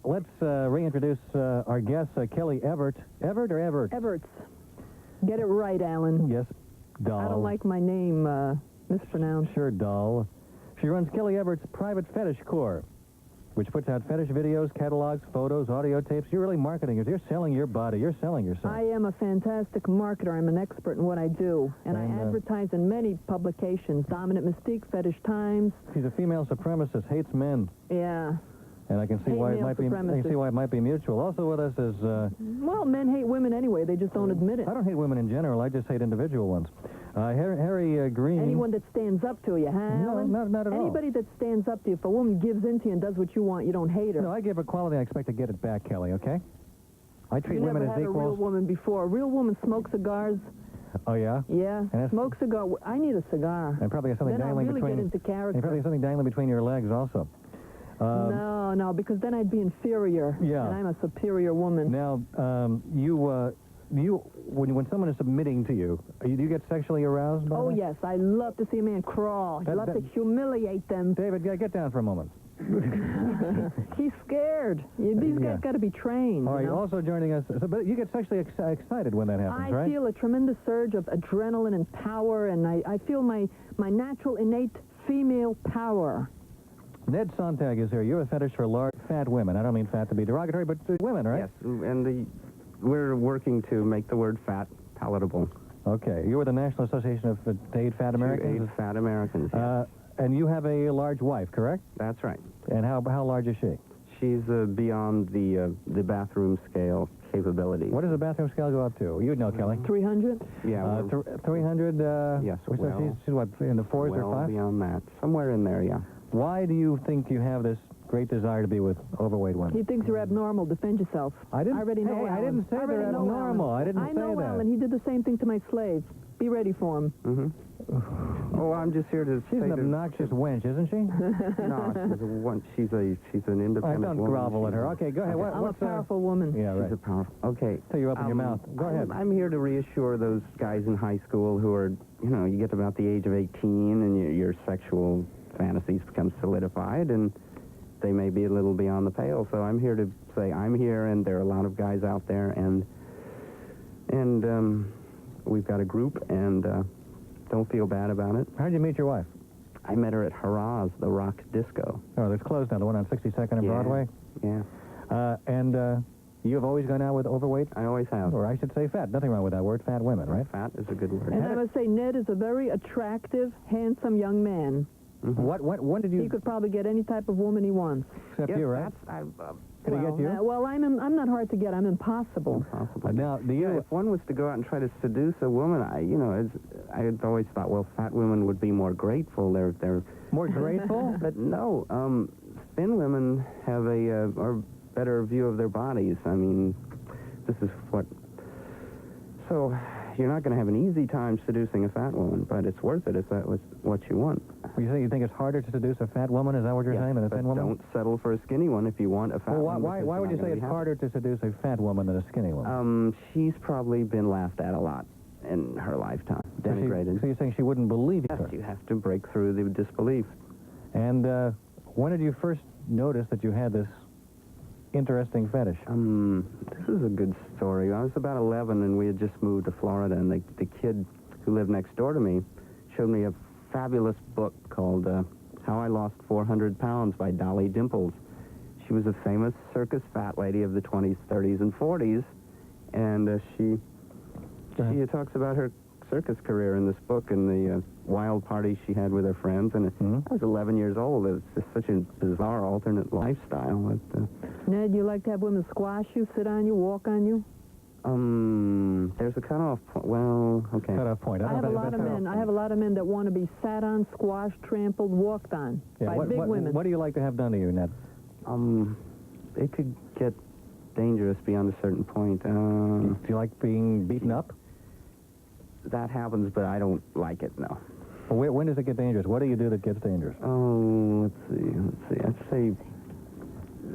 Let's reintroduce our guest, Kelly Everett. Everett or Everett? Everts. Get it right, Alan. Yes, doll. I don't like my name mispronounced. Sure, doll. She runs Kelly Everett's Private Fetish Corps, which puts out fetish videos, catalogs, photos, audio tapes. You're really marketing it. You're selling your body. You're selling yourself. I am a fantastic marketer. I'm an expert in what I do. And I advertise in many publications. Dominant Mystique, Fetish Times. She's a female supremacist, hates men. Yeah. And I can see why it might be. I can see why it might be mutual. Also with us is. Well, men hate women anyway. They just don't admit it. I don't hate women in general. I just hate individual ones. Harry Green. Anyone that stands up to you, huh? No, not at all. Anybody that stands up to you. If a woman gives in to you and does what you want, you don't hate her. No, I give her quality. I expect to get it back, Kelly. Okay. I treat women as equals. You never had a real woman before. A real woman smokes cigars. Oh yeah. Yeah. Smoke cigar. I need a cigar. And probably has something dangling I'll really between. Get into character. And probably has something dangling between your legs also. No, because then I'd be inferior. Yeah. And I'm a superior woman. Now, when someone is submitting to you, do you get sexually aroused by that? Yes. I love to see a man crawl. I love to humiliate them. David, get down for a moment. He's scared. These guys got to be trained. All right, also joining us, but you get sexually excited when that happens, right? I feel a tremendous surge of adrenaline and power, and I feel my natural, innate female power. Ned Sontag is here. You're a fetish for large, fat women. I don't mean fat to be derogatory, but women, right? Yes, and we're working to make the word fat palatable. Okay. You're with the National Association of Aid Fat Americans? To aid fat Americans, yes. And you have a large wife, correct? That's right. And how large is she? She's beyond the bathroom scale capability. What does the bathroom scale go up to? You'd know, Kelly. 300? Yeah. 300? Yes, she's what, in the 4s or 5s? Well beyond that. Somewhere in there, yeah. Why do you think you have this great desire to be with overweight women? He thinks you're abnormal. Defend yourself. I already know Alan. I didn't say they're abnormal. I didn't say that. I know Alan. He did the same thing to my slave. Be ready for him. Mm-hmm. Oh, I'm just here to say She's an obnoxious wench, isn't she? No, she's an independent woman. Don't grovel at her. Okay, go ahead. Okay. I'm a powerful woman. Yeah, right. She's a powerful. Okay. So you open your mouth. Go ahead. I'm here to reassure those guys in high school who are, you get about the age of 18 and your sexual fantasies become solidified and they may be a little beyond the pale. So I'm here to say I'm here, and there are a lot of guys out there, and we've got a group, and don't feel bad about it. How'd you meet your wife? I met her at Haraz, the rock disco. Oh, that's closed now, the one on 62nd and Broadway? Yeah. And you've always gone out with overweight? I always have. Or I should say fat. Nothing wrong with that word, fat women, right? Fat is a good word. And I must say, Ned is a very attractive, handsome young man. Mm-hmm. When did you... He could probably get any type of woman he wants. Except you, right? Could he get you? Well, I'm not hard to get. I'm impossible. Now, if one was to go out and try to seduce a woman, I had always thought, well, fat women would be more grateful. They're more grateful? But no, thin women have a better view of their bodies. I mean, this is what... So, you're not going to have an easy time seducing a fat woman, but it's worth it if that was what you want. You think it's harder to seduce a fat woman? Is that what you're saying, than a thin woman? Don't settle for a skinny one if you want a fat woman. Why would you say it's harder to seduce a fat woman than a skinny woman? She's probably been laughed at a lot in her lifetime, denigrated. So you're saying she wouldn't believe you? Yes, you have to break through the disbelief. And when did you first notice that you had this interesting fetish? This is a good story. I was about 11, and we had just moved to Florida, and the kid who lived next door to me showed me a fabulous book called How I Lost 400 Pounds by Dolly Dimples. She was a famous circus fat lady of the 20s, 30s, and 40s, and she talks about her circus career in this book and the wild parties she had with her friends. And I was 11 years old. It was just such a bizarre alternate lifestyle. Ned, you like to have women squash you, sit on you, walk on you? There's a cutoff point. Well, okay. Cutoff point. I have a lot of men that want to be sat on, squashed, trampled, walked on by big women. What do you like to have done to you, Ned? It could get dangerous beyond a certain point. Do you like being beaten up? That happens, but I don't like it, no. Well, when does it get dangerous? What do you do that gets dangerous? Oh, let's see. I'd say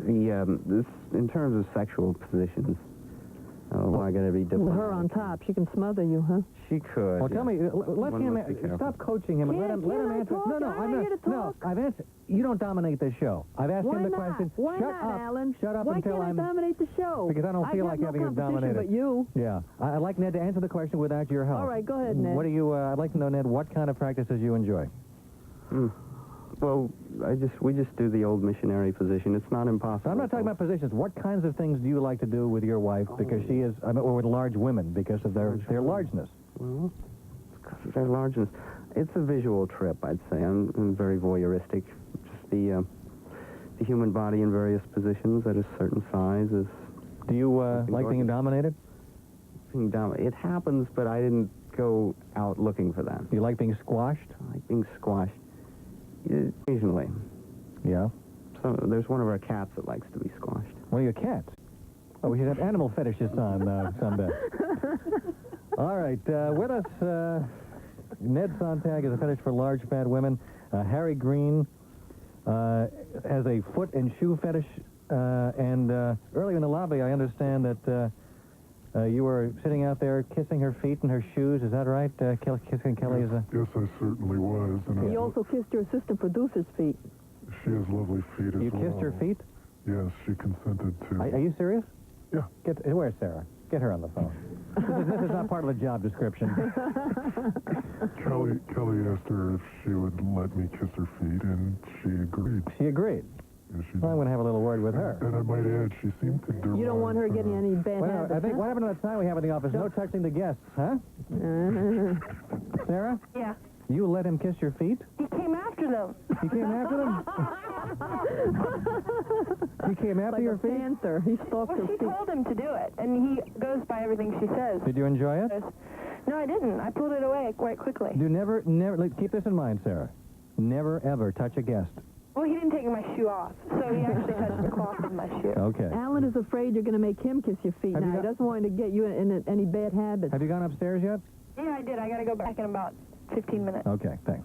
this in terms of sexual positions. well, I gotta be With diplomatic. her on top, she can smother you, huh? She could. Well, tell me, let One him, must be careful. stop coaching him and let him answer. Talk? No, I'm I'm not not. here to talk. No, I've answered. You don't dominate this show. I've asked Why him the not? question. Why Shut not, up. Alan? Shut up Why until can't I'm. I dominate the show? Because I don't feel like having no it competition dominated. but you. Yeah, I'd like Ned to answer the question without your help. All right, go ahead, Ned. What do you? I'd like to know, Ned, what kind of practices you enjoy. Well, we just do the old missionary position. It's not impossible. I'm not talking about positions. What kinds of things do you like to do with your wife because she is, or with large women because of their largeness? Well, it's because of their largeness. It's a visual trip, I'd say. I'm very voyeuristic. Just the human body in various positions at a certain size is... Do you like being dominated? It happens, but I didn't go out looking for that. Do you like being squashed? I like being squashed. Occasionally. Yeah. So there's one of our cats that likes to be squashed. One of your cats? Oh, we should have animal fetishes on someday. All right, with us, Ned Sontag is a fetish for large, fat women. Harry Green has a foot and shoe fetish. And earlier in the lobby, I understand that you were sitting out there kissing her feet and her shoes. Is that right? Kissing Kelly is a... Yes, I certainly was. And You also kissed your assistant producer's feet. She has lovely feet as well. You kissed her feet? Yes, she consented to. Are you serious? Yeah. Where's Sarah? Get her on the phone. This is not part of the job description. Kelly asked her if she would let me kiss her feet, and she agreed. She agreed. Yes, she Well, I'm did. going to have a little word with her. And I might add, she seemed to do. You don't want her getting any bad Well, habits, I think huh? what happened to that sign we have in the office? No touching the guests, huh? Sarah? Yeah. You let him kiss your feet? He came after them. He came after them? He came after Like your a feet? panther. He stalked Well, her she feet. told him to do it, and he goes by everything she says. Did you enjoy it? No, I didn't. I pulled it away quite quickly. Do never, keep this in mind, Sarah. Never, ever touch a guest. Well, he didn't take my shoe off, so he actually touched the cloth of my shoe. Okay. Alan is afraid you're going to make him kiss your feet Have you now. He got- doesn't want to get you in any bad habits. Have you gone upstairs yet? Yeah, I did. I got to go back in about 15 minutes. Okay, thanks.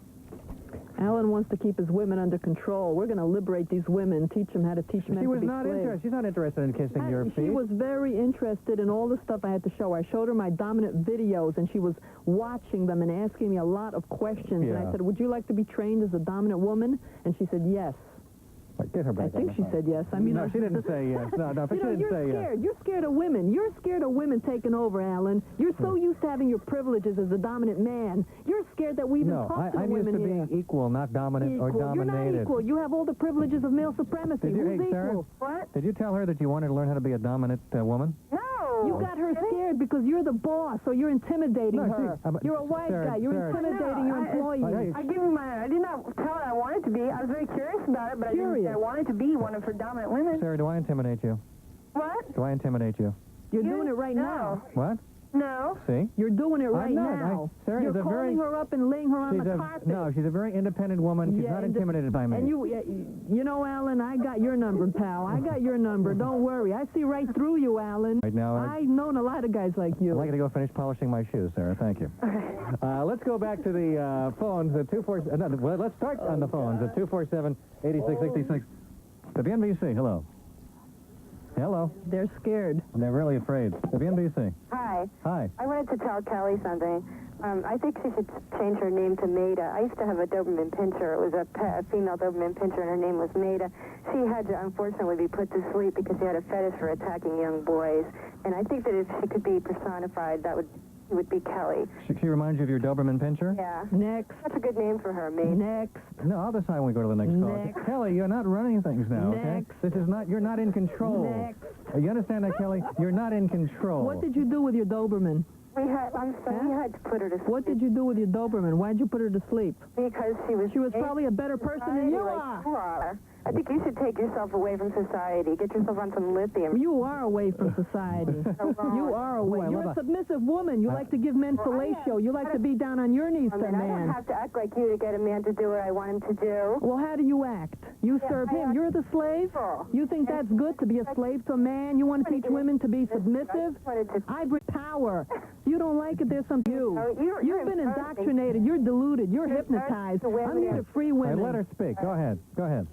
Alan wants to keep his women under control. We're going to liberate these women, teach them how to teach men She to was be not slaves. interested. She's not interested in kissing your feet. She was very interested in all the stuff I had to show her. I showed her my dominant videos, and she was watching them and asking me a lot of questions. And Yeah. I said, would you like to be trained as a dominant woman? And she said, yes. Right, get her back I on think the she phone. said yes. I mean, No, she didn't say yes. No, but she didn't you're say yes. scared. You're scared of women. You're scared of women taking over, Alan. You're so used to having your privileges as a dominant man. You're scared that we even No, talk to the I'm used women to here. being equal, not dominant or Equal. You're dominated. not equal. You have all the privileges of male supremacy. Did you, Who's hey, Sarah? equal? What? Did you tell her that you wanted to learn how to be a dominant woman? No. You got her scared because you're the boss, so you're intimidating No, her. You're a white Sarah, guy. You're Sarah. intimidating your employees. Hey, I give him I did not tell her I wanted to be. I was very curious about it, but I didn't say I wanted to be one of her dominant women. Sarah, do I intimidate you? What? Do I intimidate you? You're doing it right now. What? No. See? You're doing it right I'm not. now. Sarah You're is a calling very... her up and laying her on She's the a, carpet. no, she's a very independent woman. She's Yeah, not intimidated by me. And you know, Alan, I got your number, pal. I got your number. Don't worry. I see right through you, Alan. Right now, I've known a lot of guys like you. I'd like to go finish polishing my shoes, Sarah. Thank you. Let's go back to the phones. The 247. No, well, let's start on the phones. At 247-8666. The NBC. Hello. Hello. They're scared. They're really afraid. The NBC. Hi. Hi. I wanted to tell Kelly something. I think she should change her name to Maida. I used to have a Doberman Pinscher. It was a female Doberman Pinscher, and her name was Maida. She had to, unfortunately, be put to sleep because she had a fetish for attacking young boys. And I think that if she could be personified, that would be Kelly. She reminds you of your Doberman Pinscher? Yeah. Next. That's a good name for her, Maida. Next. No, I'll decide when we go to the next call. Next. Kelly, you're not running things now, okay? Next. This is not, you're not in control. Next. You understand that, Kelly? You're not in control. What did you do with your Doberman? We had to put her to sleep. What did you do with your Doberman? Why'd you put her to sleep? Because she was probably a better person than you like are. you are. I think you should take yourself away from society. Get yourself on some lithium. You are away from society. You are away. Ooh, I You're love a submissive woman. You like to give men fellatio. You like to be down on your knees I to a mean, I don't man. have to act like you to get a man to do what I want him to do. Well, how do you act? You serve I him. act You're the slave? evil. You think that's good to be a slave to a man? You want to teach women to be submissive? I bring power. You don't like it, there's some you. You've been indoctrinated. You're deluded. You're hypnotized. I'm here to free Hey, women. let her speak. Go ahead. Go ahead.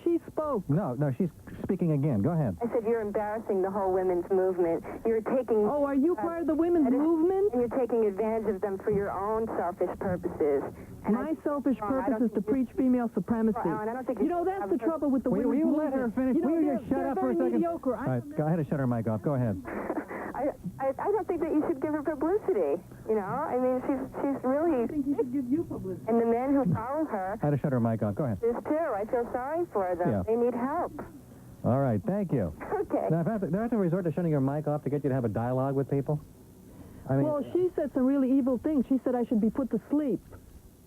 she spoke. No, she's speaking again. Go ahead. I said you're embarrassing the whole women's movement. You're taking... Oh, are you part of the women's movement? And you're taking advantage of them for your own selfish purposes. And My selfish purpose is to preach female supremacy. Well, Alan, I don't think You know, that's the trouble with the women's Will you movement. let her finish? You know, Will you just shut up for a second? Mediocre. All right, I had to shut her mic off. Go ahead. I don't think that you should give her publicity. You know, I mean, she's really... I think you should give you publicity. And the men who follow her... I had to shut her mic off. Go ahead. This too. I feel sorry for them. Yeah. They need help. All right, thank you. Okay. Now, do I have to resort to shutting your mic off to get you to have a dialogue with people? I mean, Well, she said some really evil things. She said I should be put to sleep.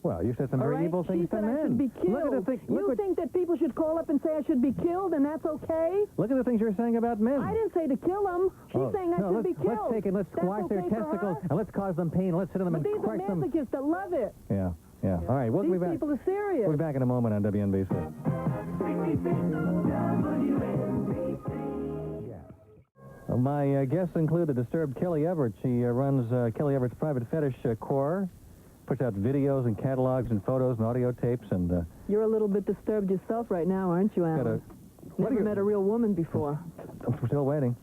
well, you said some All very right? evil things She to said I men. should be killed. Look at the thing. You think that people should call up and say I should be killed, and that's okay? Look at the things you're saying about men. I didn't say to kill them. She's saying I should be killed. Let's take it. Let's That's squash their okay for testicles her? and let's cause them pain. Let's sit on them But and these are crush them. masochists that love it. Yeah. All right, we'll be These back. people are serious. We'll be back in a moment on WNBC. My guests include the disturbed Kelly Everett. She runs Kelly Everett's private fetish core, puts out videos and catalogs and photos and audio tapes, and You're a little bit disturbed yourself right now, aren't you, Alan? Never met a real woman before. I'm still waiting.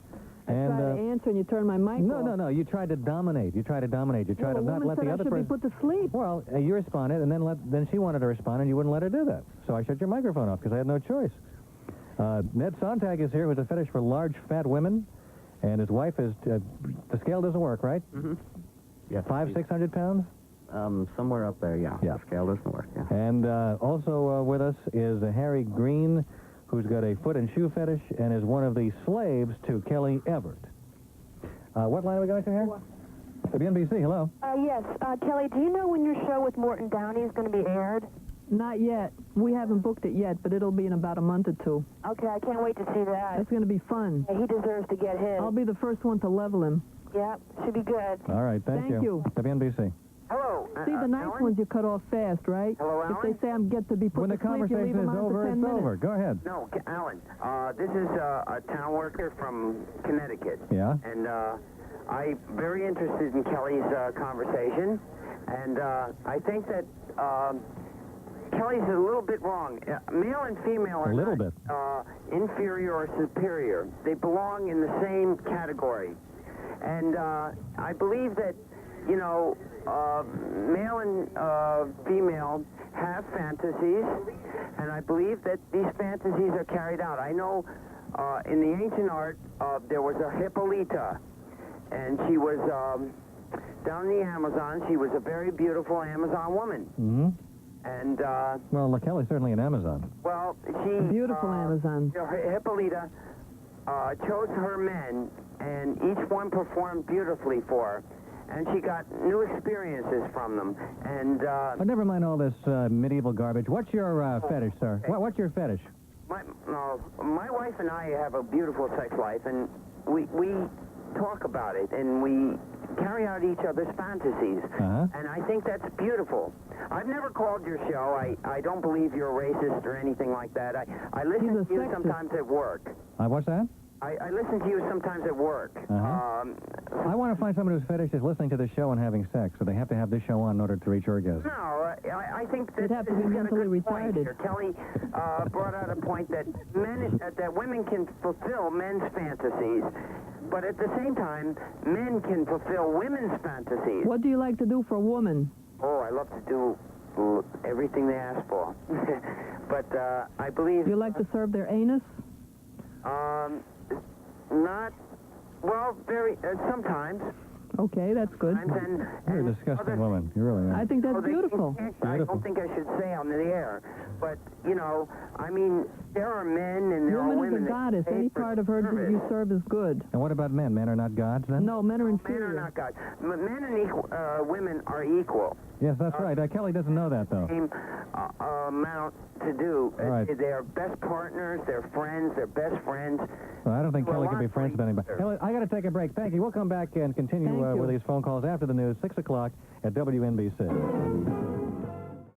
I tried to answer and you turned my mic off. No. You tried to dominate. You tried to not let the other person. be put to sleep. Well, you responded, and then she wanted to respond, and you wouldn't let her do that. So I shut your microphone off because I had no choice. Ned Sontag is here with a fetish for large, fat women, and his wife is. The scale doesn't work, right? Mm-hmm. Yes. 500-600 pounds. Somewhere up there, yeah. Yeah. The scale doesn't work, yeah. And also with us is Harry Green, who's got a foot and shoe fetish and is one of the slaves to Kelly Everett. What line are we going to here? WNBC, hello. Yes. Kelly, do you know when your show with Morton Downey is going to be aired? Not yet. We haven't booked it yet, but it'll be in about a month or two. Okay, I can't wait to see that. It's going to be fun. He deserves to get his. I'll be the first one to level him. Yeah, should be good. All right, thank you. WNBC. Hello. See, the nice ones you cut off fast, right? Hello, If Alan? they say I'm get to be put When the to sleep, you leave conversation them is on over, for 10 it's minutes. over. Go ahead. No, Alan. This is a town worker from Connecticut. Yeah? And I'm very interested in Kelly's conversation. And I think that Kelly's a little bit wrong. Male and female are not inferior or superior. They belong in the same category. And I believe that, you know, male and female have fantasies, and I believe that these fantasies are carried out. I know in the ancient art there was a Hippolyta, and she was down in the Amazon. She was a very beautiful Amazon woman. Mm-hmm. And well, Kelly's certainly an Amazon. well, she Beautiful Amazon. You know, Hippolyta chose her men, and each one performed beautifully for her. And she got new experiences from them. And But never mind all this medieval garbage. What's your fetish, sir? What's your fetish? my wife and I have a beautiful sex life, and we talk about it, and we carry out each other's fantasies. And I think that's beautiful. I've never called your show. I don't believe you're a racist or anything like that. I listen to you sometimes at work. What's that? I listen to you sometimes at work. I want to find someone whose fetish is listening to the show and having sex, so they have to have this show on in order to reach orgasm. No, I think that You'd have to be mentally retarded. Kelly brought out a point that women can fulfill men's fantasies, but at the same time, men can fulfill women's fantasies. What do you like to do for a woman? Oh, I love to do everything they ask for. But I believe... You like to serve their anus? Not... Well, very... sometimes. Okay, that's good. You're a disgusting woman. You really are. I think that's beautiful. I don't think I should say on the air. But, you know, I mean, there are men and there are women... Woman is a goddess. Any part of her that you serve is good. And what about men? Men are not gods, then? No, men are inferior. Men are not gods. Men and women are equal. Yes, that's right. Kelly doesn't know that, though. Same amount to do. All right. They are best partners, they're friends, they're best friends. Well, I don't think Well, Kelly can be friends with anybody. sure. Kelly, I got to take a break. Thank you. We'll come back and continue Thank you. with these phone calls after the news, 6 o'clock at WNBC.